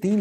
3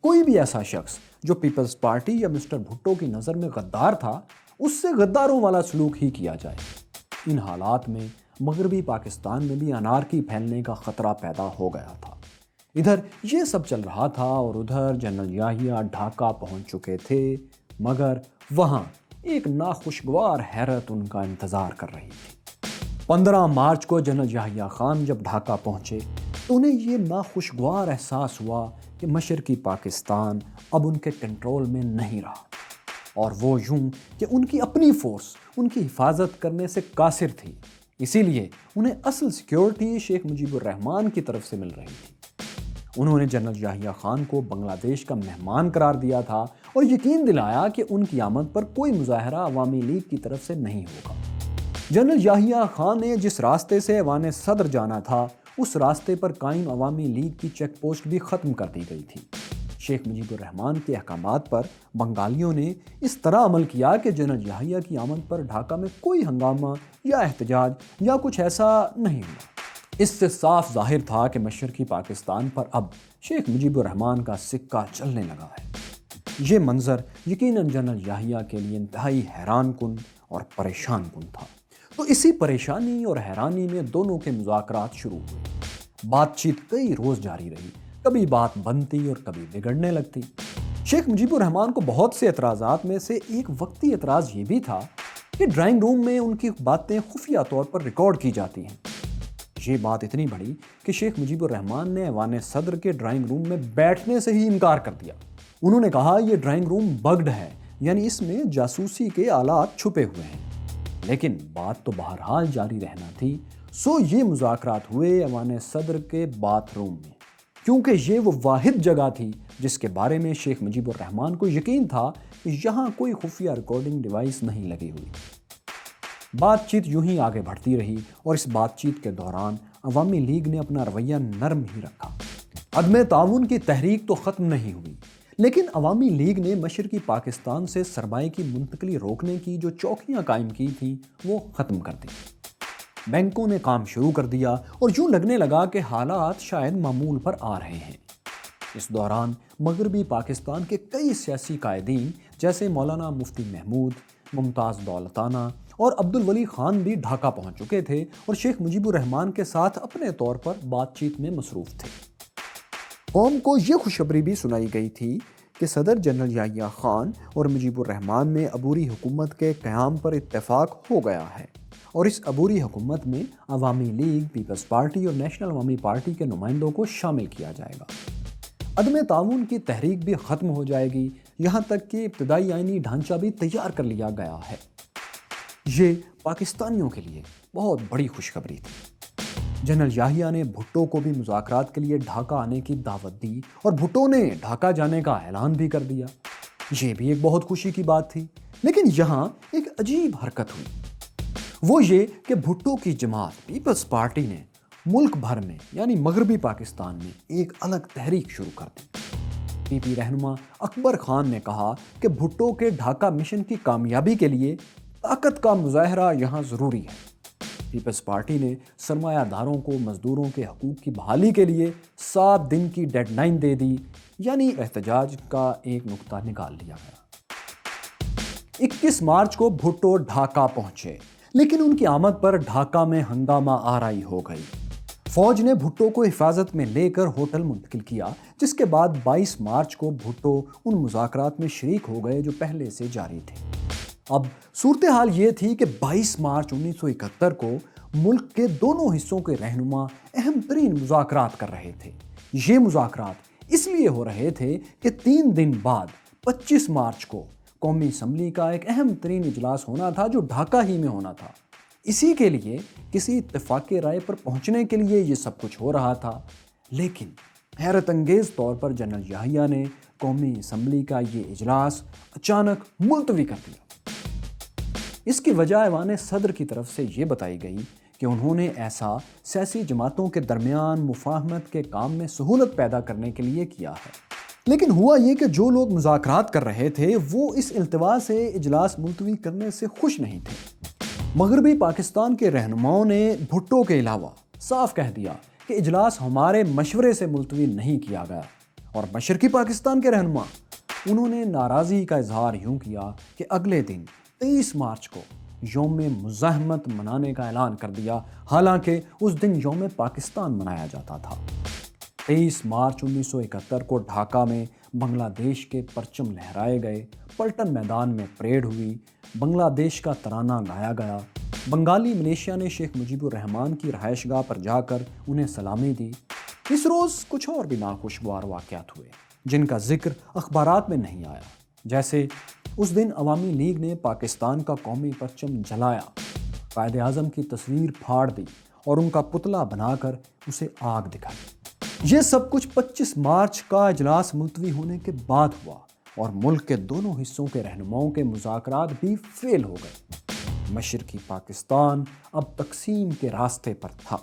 کوئی بھی ایسا شخص جو پیپلز پارٹی یا مسٹر بھٹو کی نظر میں غدار تھا، اس سے غداروں والا سلوک ہی کیا جائے۔ ان حالات میں مغربی پاکستان میں بھی انارکی پھیلنے کا خطرہ پیدا ہو گیا تھا۔ ادھر یہ سب چل رہا تھا اور ادھر جنرل یحییٰ ڈھاکہ پہنچ چکے تھے، مگر وہاں ایک ناخوشگوار حیرت ان کا انتظار کر رہی تھی۔ 15 مارچ کو جنرل یحییٰ خان جب ڈھاکہ پہنچے تو انہیں یہ ناخوشگوار احساس ہوا کہ مشرقی پاکستان اب ان کے کنٹرول میں نہیں رہا، اور وہ یوں کہ ان کی اپنی فورس ان کی حفاظت کرنے سے قاصر تھی، اسی لیے انہیں اصل سیکیورٹی شیخ مجیب الرحمان کی طرف سے مل رہی تھی۔ انہوں نے جنرل یحییٰ خان کو بنگلہ دیش کا مہمان قرار دیا تھا اور یقین دلایا کہ ان کی آمد پر کوئی مظاہرہ عوامی لیگ کی طرف سے نہیں ہوگا۔ جنرل یحییٰ خان نے جس راستے سے ایوان صدر جانا تھا، اس راستے پر قائم عوامی لیگ کی چیک پوسٹ بھی ختم کر دی گئی تھی۔ شیخ مجیب الرحمان کے احکامات پر بنگالیوں نے اس طرح عمل کیا کہ جنرل یحییٰ کی آمد پر ڈھاکہ میں کوئی ہنگامہ یا احتجاج یا کچھ ایسا نہیں ہوا۔ اس سے صاف ظاہر تھا کہ مشرقی پاکستان پر اب شیخ مجیب الرحمان کا سکہ چلنے لگا ہے۔ یہ منظر یقیناً جنرل یحییٰ کے لیے انتہائی حیران کن اور پریشان کن تھا۔ تو اسی پریشانی اور حیرانی میں دونوں کے مذاکرات شروع ہوئے۔ بات چیت کئی روز جاری رہی، کبھی بات بنتی اور کبھی بگڑنے لگتی۔ شیخ مجیب الرحمان کو بہت سے اعتراضات میں سے ایک وقتی اعتراض یہ بھی تھا کہ ڈرائنگ روم میں ان کی باتیں خفیہ طور پر ریکارڈ کی جاتی ہیں۔ یہ بات اتنی بڑی کہ شیخ مجیب الرحمان نے ایوان صدر کے ڈرائنگ روم میں بیٹھنے سے ہی انکار کر دیا۔ انہوں نے کہا یہ ڈرائنگ روم بگڈ ہے، یعنی اس میں جاسوسی کے آلات چھپے ہوئے ہیں۔ لیکن بات تو بہرحال جاری رہنا تھی، سو یہ مذاکرات ہوئے ایوان صدر کے باتھ روم میں، کیونکہ یہ وہ واحد جگہ تھی جس کے بارے میں شیخ مجیب الرحمان کو یقین تھا کہ یہاں کوئی خفیہ ریکارڈنگ ڈیوائس نہیں لگی ہوئی۔ بات چیت یوں ہی آگے بڑھتی رہی اور اس بات چیت کے دوران عوامی لیگ نے اپنا رویہ نرم ہی رکھا۔ عدم تعاون کی تحریک تو ختم نہیں ہوئی، لیکن عوامی لیگ نے مشرقی پاکستان سے سرمایہ کی منتقلی روکنے کی جو چوکیاں قائم کی تھیں وہ ختم کر دی۔ بینکوں نے کام شروع کر دیا اور یوں لگنے لگا کہ حالات شاید معمول پر آ رہے ہیں۔ اس دوران مغربی پاکستان کے کئی سیاسی قائدین جیسے مولانا مفتی محمود، ممتاز دولتانہ اور عبدالولی خان بھی ڈھاکہ پہنچ چکے تھے اور شیخ مجیب الرحمان کے ساتھ اپنے طور پر بات چیت میں مصروف تھے۔ قوم کو یہ خوشخبری بھی سنائی گئی تھی کہ صدر جنرل یحییٰ خان اور مجیب الرحمان میں عبوری حکومت کے قیام پر اتفاق ہو گیا ہے، اور اس عبوری حکومت میں عوامی لیگ، پیپلز پارٹی اور نیشنل عوامی پارٹی کے نمائندوں کو شامل کیا جائے گا۔ عدم تعاون کی تحریک بھی ختم ہو جائے گی، یہاں تک کہ ابتدائی آئینی ڈھانچہ بھی تیار کر لیا گیا ہے۔ یہ پاکستانیوں کے لیے بہت بڑی خوشخبری تھی۔ جنرل یحییٰ نے بھٹو کو بھی مذاکرات کے لیے ڈھاکہ آنے کی دعوت دی اور بھٹو نے ڈھاکہ جانے کا اعلان بھی کر دیا۔ یہ بھی ایک بہت خوشی کی بات تھی، لیکن یہاں ایک عجیب حرکت ہوئی، وہ یہ کہ بھٹو کی جماعت پیپلز پارٹی نے ملک بھر میں یعنی مغربی پاکستان میں ایک الگ تحریک شروع کر دی۔ پی پی رہنما اکبر خان نے کہا کہ بھٹو کے ڈھاکہ مشن کی کامیابی کے لیے طاقت کا مظاہرہ یہاں ضروری ہے۔ پیپلز پارٹی نے سرمایہ داروں کو مزدوروں کے حقوق کی بحالی کے لیے 7 دن کی ڈیڈ لائن دے دی، یعنی احتجاج کا ایک نقطہ نکال لیا گیا۔ 21 مارچ کو بھٹو ڈھاکہ پہنچے، لیکن ان کی آمد پر ڈھاکہ میں ہنگامہ آرائی ہو گئی۔ فوج نے بھٹو کو حفاظت میں لے کر ہوٹل منتقل کیا، جس کے بعد 22 مارچ کو بھٹو ان مذاکرات میں شریک ہو گئے جو پہلے سے جاری تھے۔ اب صورتحال یہ تھی کہ 22 مارچ 1971 کو ملک کے دونوں حصوں کے رہنما اہم ترین مذاکرات کر رہے تھے۔ یہ مذاکرات اس لیے ہو رہے تھے کہ 3 دن بعد 25 مارچ کو قومی اسمبلی کا ایک اہم ترین اجلاس ہونا تھا جو ڈھاکہ ہی میں ہونا تھا۔ اسی کے لیے کسی اتفاق رائے پر پہنچنے کے لیے یہ سب کچھ ہو رہا تھا، لیکن حیرت انگیز طور پر جنرل یحییٰ نے قومی اسمبلی کا یہ اجلاس اچانک ملتوی کر دیا۔ اس کی وجہ ایوان صدر کی طرف سے یہ بتائی گئی کہ انہوں نے ایسا سیاسی جماعتوں کے درمیان مفاہمت کے کام میں سہولت پیدا کرنے کے لیے کیا ہے۔ لیکن ہوا یہ کہ جو لوگ مذاکرات کر رہے تھے وہ اس التوا سے اجلاس ملتوی کرنے سے خوش نہیں تھے۔ مغربی پاکستان کے رہنماؤں نے بھٹو کے علاوہ صاف کہہ دیا کہ اجلاس ہمارے مشورے سے ملتوی نہیں کیا گیا، اور مشرقی پاکستان کے رہنما انہوں نے ناراضی کا اظہار یوں کیا کہ اگلے دن 23 مارچ کو یوم مزاحمت منانے کا اعلان کر دیا، حالانکہ اس دن یوم پاکستان منایا جاتا تھا۔ 23 مارچ 1971 کو ڈھاکہ میں بنگلہ دیش کے پرچم لہرائے گئے، پلٹن میدان میں پریڈ ہوئی، بنگلہ دیش کا ترانہ گایا گیا، بنگالی ملیشیا نے شیخ مجیب الرحمان کی رہائش گاہ پر جا کر انہیں سلامی دی۔ اس روز کچھ اور بھی ناخوشگوار واقعات ہوئے جن کا ذکر اخبارات میں نہیں آیا، جیسے اس دن عوامی لیگ نے پاکستان کا قومی پرچم جلایا، قائد اعظم کی تصویر پھاڑ دی اور ان کا پتلا بنا کر اسے آگ دکھائی۔ یہ سب کچھ 25 مارچ کا اجلاس ملتوی ہونے کے بعد ہوا اور ملک کے دونوں حصوں کے رہنماؤں کے مذاکرات بھی فیل ہو گئے۔ مشرقی پاکستان اب تقسیم کے راستے پر تھا۔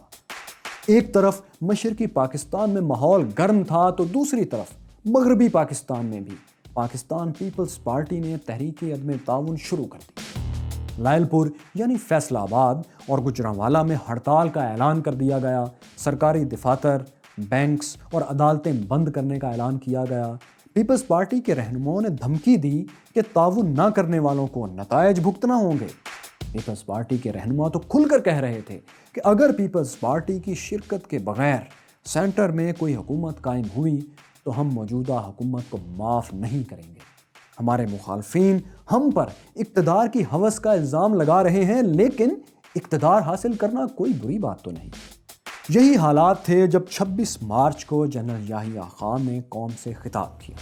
ایک طرف مشرقی پاکستان میں ماحول گرم تھا تو دوسری طرف مغربی پاکستان میں بھی پاکستان پیپلز پارٹی نے تحریک عدم تعاون شروع کر دی۔ لائل پور یعنی فیصل آباد اور گوجرانوالا میں ہڑتال کا اعلان کر دیا گیا، سرکاری دفاتر، بینکس اور عدالتیں بند کرنے کا اعلان کیا گیا۔ پیپلز پارٹی کے رہنماؤں نے دھمکی دی کہ تعاون نہ کرنے والوں کو نتائج بھگتنا ہوں گے۔ پیپلز پارٹی کے رہنما تو کھل کر کہہ رہے تھے کہ اگر پیپلز پارٹی کی شرکت کے بغیر سینٹر میں کوئی حکومت قائم ہوئی تو ہم موجودہ حکومت کو معاف نہیں کریں گے۔ ہمارے مخالفین ہم پر اقتدار کی ہوس کا الزام لگا رہے ہیں، لیکن اقتدار حاصل کرنا کوئی بری بات تو نہیں۔ یہی حالات تھے جب 26 مارچ کو جنرل یحییٰ خان نے قوم سے خطاب کیا۔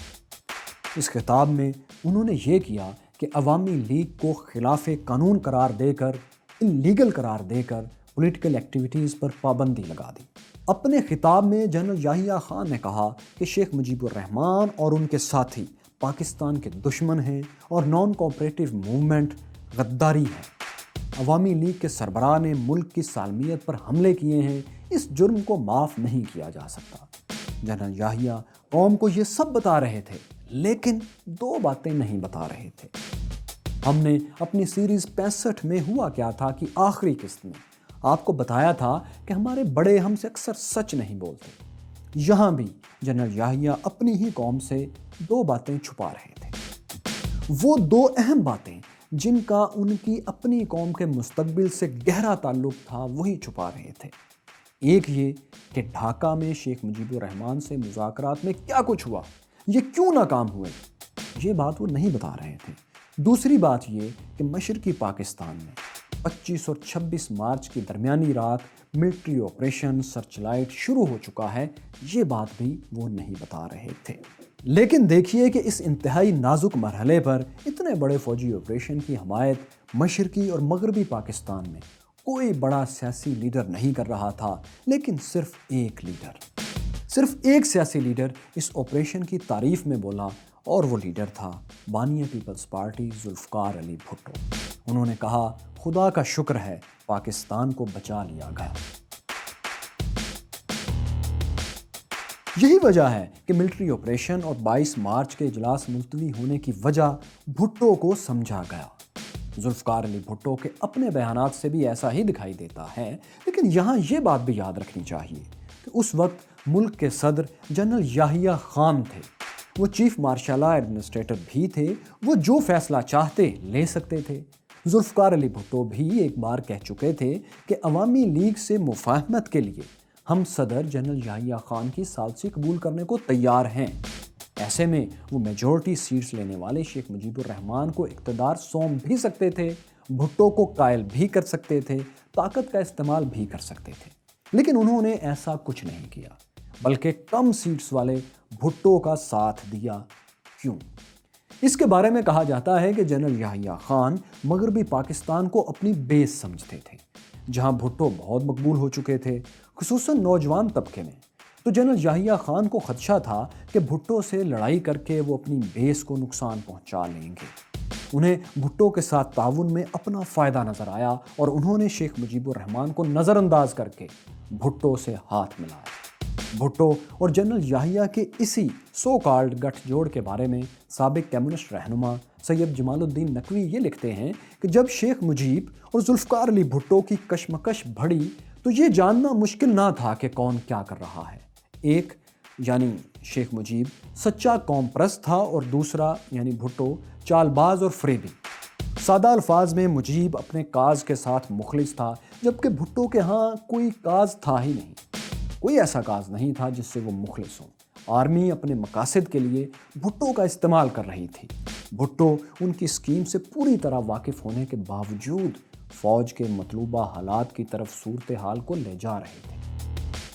اس خطاب میں انہوں نے یہ کیا کہ عوامی لیگ کو خلاف قانون قرار دے کر، انلیگل قرار دے کر پولیٹیکل ایکٹیویٹیز پر پابندی لگا دی۔ اپنے خطاب میں جنرل یحییٰ خان نے کہا کہ شیخ مجیب الرحمان اور ان کے ساتھی پاکستان کے دشمن ہیں اور نان کوآپریٹو موومنٹ غداری ہے۔ عوامی لیگ کے سربراہ نے ملک کی سالمیت پر حملے کیے ہیں، اس جرم کو معاف نہیں کیا جا سکتا۔ جنرل یحییٰ قوم کو یہ سب بتا رہے تھے، لیکن دو باتیں نہیں بتا رہے تھے۔ ہم نے اپنی سیریز 65 میں ہوا کیا تھا کہ آخری قسط میں آپ کو بتایا تھا کہ ہمارے بڑے ہم سے اکثر سچ نہیں بولتے۔ یہاں بھی جنرل یحییٰ اپنی ہی قوم سے دو باتیں چھپا رہے تھے۔ وہ دو اہم باتیں جن کا ان کی اپنی قوم کے مستقبل سے گہرا تعلق تھا، وہی چھپا رہے تھے۔ ایک یہ کہ ڈھاکہ میں شیخ مجیب الرحمان سے مذاکرات میں کیا کچھ ہوا، یہ کیوں ناکام ہوئے، یہ بات وہ نہیں بتا رہے تھے۔ دوسری بات یہ کہ مشرقی پاکستان میں 25 اور 26 مارچ کی درمیانی رات ملٹری آپریشن سرچ لائٹ شروع ہو چکا ہے، یہ بات بھی وہ نہیں بتا رہے تھے۔ لیکن دیکھیے کہ اس انتہائی نازک مرحلے پر اتنے بڑے فوجی آپریشن کی حمایت مشرقی اور مغربی پاکستان میں کوئی بڑا سیاسی لیڈر نہیں کر رہا تھا، لیکن صرف ایک سیاسی لیڈر اس آپریشن کی تعریف میں بولا، اور وہ لیڈر تھا بانی پیپلز پارٹی ذوالفقار علی بھٹو۔ انہوں نے کہا، خدا کا شکر ہے پاکستان کو بچا لیا گیا۔ یہی وجہ ہے کہ ملٹری آپریشن اور 22 مارچ کے اجلاس ملتوی ہونے کی وجہ بھٹو کو سمجھا گیا۔ ذوالفقار علی بھٹو کے اپنے بیانات سے بھی ایسا ہی دکھائی دیتا ہے، لیکن یہاں یہ بات بھی یاد رکھنی چاہیے کہ اس وقت ملک کے صدر جنرل یحییٰ خان تھے۔ وہ چیف مارشل ایڈمنسٹریٹر بھی تھے، وہ جو فیصلہ چاہتے لے سکتے تھے۔ ذوالفقار علی بھٹو بھی ایک بار کہہ چکے تھے کہ عوامی لیگ سے مفاہمت کے لیے ہم صدر جنرل یحییٰ خان کی ثالثی قبول کرنے کو تیار ہیں۔ ایسے میں وہ میجورٹی سیٹس لینے والے شیخ مجیب الرحمان کو اقتدار سونپ بھی سکتے تھے، بھٹو کو قائل بھی کر سکتے تھے، طاقت کا استعمال بھی کر سکتے تھے، لیکن انہوں نے ایسا کچھ نہیں کیا، بلکہ کم سیٹس والے بھٹو کا ساتھ دیا۔ کیوں؟ اس کے بارے میں کہا جاتا ہے کہ جنرل یحییٰ خان مغربی پاکستان کو اپنی بیس سمجھتے تھے، جہاں بھٹو بہت مقبول ہو چکے تھے، خصوصاً نوجوان طبقے میں۔ تو جنرل یحییٰ خان کو خدشہ تھا کہ بھٹو سے لڑائی کر کے وہ اپنی بیس کو نقصان پہنچا لیں گے۔ انہیں بھٹو کے ساتھ تعاون میں اپنا فائدہ نظر آیا اور انہوں نے شیخ مجیب الرحمان کو نظر انداز کر کے بھٹو سے ہاتھ ملایا۔ بھٹو اور جنرل یحییٰ کے اسی سو کالڈ گٹھ جوڑ کے بارے میں سابق کمیونسٹ رہنما سید جمال الدین نقوی یہ لکھتے ہیں کہ جب شیخ مجیب اور ذوالفقار علی بھٹو کی کشمکش بڑھی تو یہ جاننا مشکل نہ تھا کہ کون کیا کر رہا ہے۔ ایک یعنی شیخ مجیب سچا قوم پرست تھا اور دوسرا یعنی بھٹو چال باز اور فریبی۔ سادہ الفاظ میں مجیب اپنے کاز کے ساتھ مخلص تھا، جبکہ بھٹو کے ہاں کوئی کاز تھا ہی نہیں۔ کوئی ایسا کاز نہیں تھا جس سے وہ مخلص ہوں۔ آرمی اپنے مقاصد کے لیے بھٹو کا استعمال کر رہی تھی۔ بھٹو ان کی اسکیم سے پوری طرح واقف ہونے کے باوجود فوج کے مطلوبہ حالات کی طرف صورتحال کو لے جا رہے تھے۔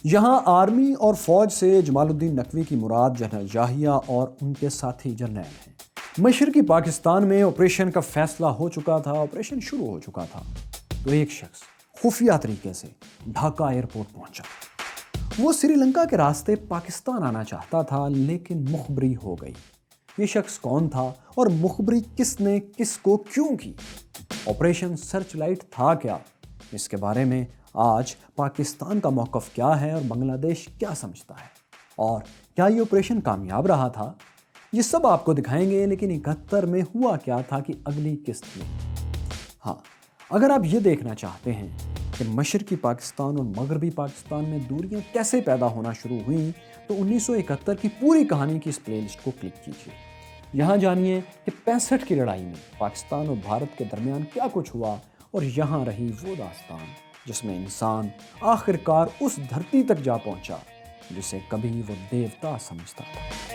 یہاں آرمی اور فوج سے جمال الدین نقوی کی مراد جنرل یاہیہ اور ان کے ساتھی جرنیل ہیں۔ مشرقی پاکستان میں آپریشن کا فیصلہ ہو چکا تھا، آپریشن شروع ہو چکا تھا، تو ایک شخص خفیہ طریقے سے ڈھاکہ ایئرپورٹ پہنچا۔ وہ سری لنکا کے راستے پاکستان آنا چاہتا تھا، لیکن مخبری ہو گئی۔ یہ شخص کون تھا اور مخبری کس نے کس کو کیوں کی؟ آپریشن سرچ لائٹ تھا کیا؟ اس کے بارے میں آج پاکستان کا موقف کیا ہے اور بنگلہ دیش کیا سمجھتا ہے؟ اور کیا یہ آپریشن کامیاب رہا تھا؟ یہ سب آپ کو دکھائیں گے، لیکن 71 میں ہوا کیا تھا کہ اگلی قسط میں۔ ہاں، اگر آپ یہ دیکھنا چاہتے ہیں کہ مشرقی پاکستان اور مغربی پاکستان میں دوریاں کیسے پیدا ہونا شروع ہوئیں، تو 1971 کی پوری کہانی کی اس پلے لسٹ کو کلک کیجیے۔ یہاں جانیے کہ 65 کی لڑائی میں پاکستان اور بھارت کے درمیان کیا کچھ ہوا، اور یہاں رہی وہ داستان جس میں انسان آخرکار اس دھرتی تک جا پہنچا جسے کبھی وہ دیوتا سمجھتا تھا۔